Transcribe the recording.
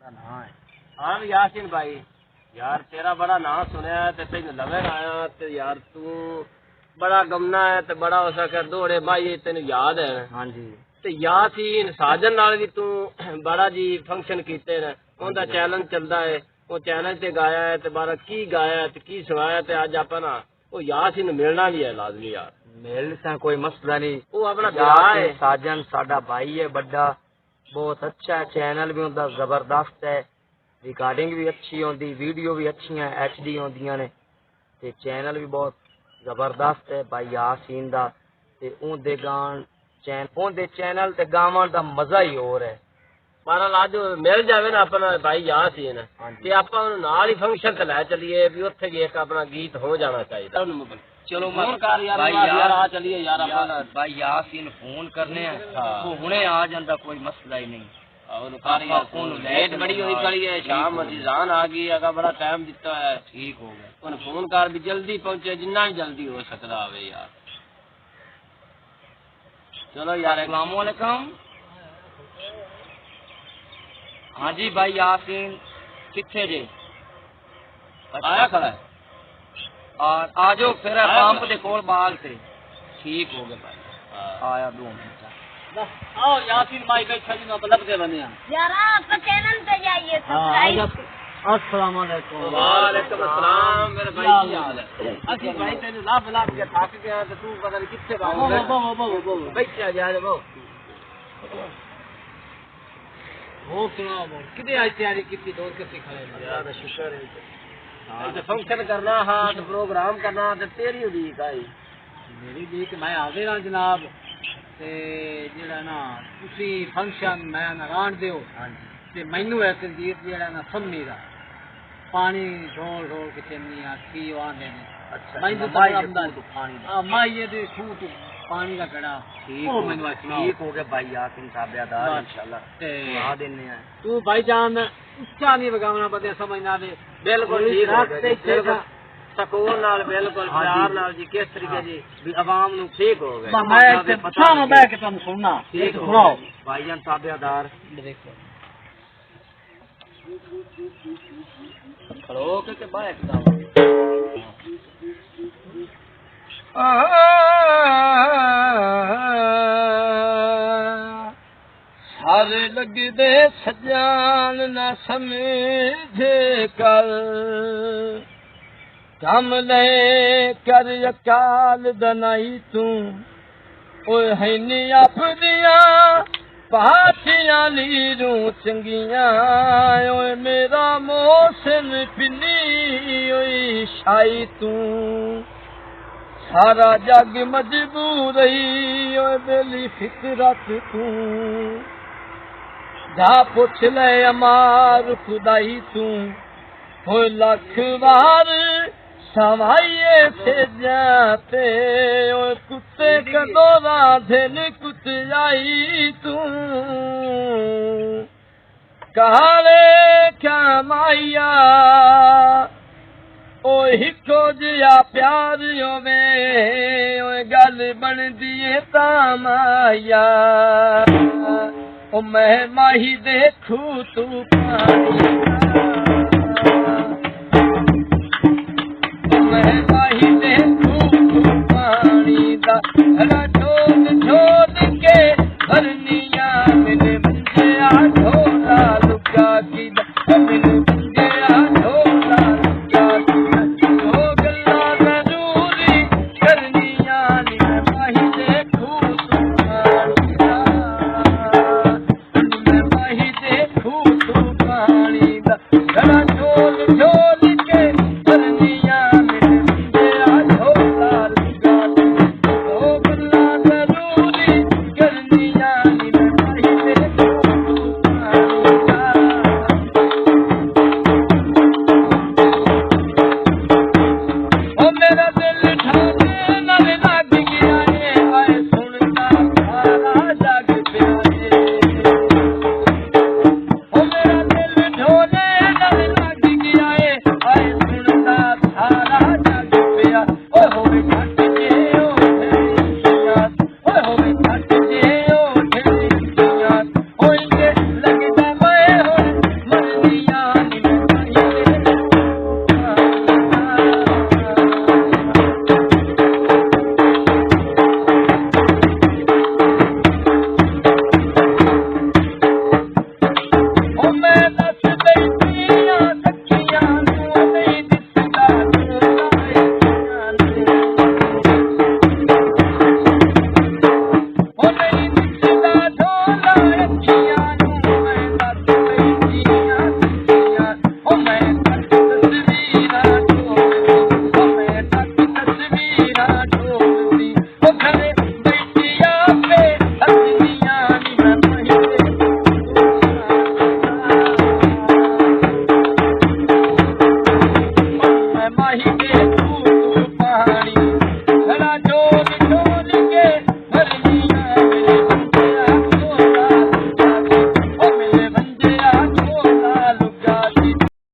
हाँ यासीन भाई यार तेरा बड़ा नाम सुनया है ते तेन लवेगा आया ते यार तू बड़ा गमना है ते बड़ा हो सके दौड़े भाई तेन याद है। हाँ जी ते यासीन साजन नाल भी तू बड़ा जी फंक्शन कीते ने उनका चैलेंज चलदा है वो चैलेंज ते गाया है ते बारा की गाया है ते की सुनाया ते आज आप ना वो यासीन मिलना भी है लाजमी यार मिल से कोई मसला नहीं। वो अपना ब्याह है साजन साडा भाई है बड़ा बहुत अच्छा है चैनल भी उनका जबरदस्त है रिकॉर्डिंग भी अच्छी होती वीडियो भी अच्छी HD होंदियां ने ते चैनल भी बहुत जबरदस्त है भाई यासीन दा ते उनदे गान उनदे चैनल ते गावन दा मजा ही और है। महाराज आज मिल जावे ना अपना भाई यासीन ते आपां नाल ही फंक्शन ते लै चलिए भी उत्थे भी एक अपना गीत हो जाना चाहिए। चलो फोन कर यार यार आ चलिए यार अपना भाई यासीन फोन करने हैं वो हुणे आ जांदा कोई मसला ही नहीं। और कार लेट बड़ी हुई खड़ी है शाम अजीजान आ गई अगर बड़ा टाइम दिता है ठीक हो गया उन फोन कर भी जल्दी पहुंचे जिन्ना भी जल्दी हो सकता है यार। चलो यार अस्सलाम वालेकुम। हाँ जी भाई यासीन किथे जे आया खड़ा है और आ जाओ फिर पंप दे कोल बाग से ठीक हो गया भाई आया 2 मिनट आओ यासीन भाई बैठा जी मतलब के बने यार आप चैनल पे जाइए सब्सक्राइब। अस्सलाम वालेकुम। वालेकुम अस्सलाम मेरे भाई की हाल है असि भाई तेनु लाभ लाभ के थक गया तो तू पता नहीं किथे बाहर बैठा जा वो सुनाओ वो कितने आज तैयारी की दौड़ के खड़े यार शुक्र है तो फंक्शन करना हाँ तो प्रोग्राम करना तो तेरी उम्मीद आई मेरी भी कि मैं आवे ना जनाब ते जेड़ा ना तुसी फंक्शन मैं नारायण दियो ते मैनू एक गीत जेड़ा ना सम्मी दा पानी ढोल ढोल के चन्नी आखी आंदे ने अच्छा मैं तो पानी हां मैं ये दे खूट पानी का कड़ा ठीक हो मैनू ठीक हो गया भाई यासीन साहबयादार इंशाल्लाह ते आ देने हैं तू भाईजान उच्चा नहीं बगावना पड़े समझना दे बिल्कुल ठीक हो गया सकून नाल बिल्कुल प्यार नाल जी किस तरीके जी भी आवाम नु ठीक हो गए मैं पता ना बैठ के तुम सुनना ठीक सुनाओ भाईजान साहबयादार देखो खड़ो के बाहर किताब सारे लगदे सजान ना समझे कर कम ले कर अकाल दनाई तू ओए हैनी अपदियां पाथियां नीरू चंगियां ओए मेरा मोहसिन पिनी ओए शाई तू सारा जग मजबूर ही ओए बेली फितरत तू जा पुछ ले अमार खुदाई तू हो लख बार सवाइए से जाते ओए कुत्ते कंदोरा दिन कुतियाई तू कहाले क्या माइया ओ हिको जिया प्यार होवे ओए गल बनदी है तामाया ओ मैं माही देखू तू पानी मैं माही देखू तू पानी दा हरा छोड़ छोड़ के भरनिया मेरे मुंजे आ ढोला लुका की दा मेरे मुंजे आ ढोला लुका की ओ गल्ला जरूरी करनिया नी मैं माही देखू तू पानी दा मैं माही देखू तू पानी दा हरा छोड़ छोड़ के भरनिया मेरे मुंजे आ ढोला लुका की ओ गल्ला जरूरी करनिया नी मैं माही देखू तू पानी दा ओ मेरा दिल ठाने नाल लग गया है आए सुनता सारा जग प्यारे ओ मेरा दिल ढोले नाल लग मैं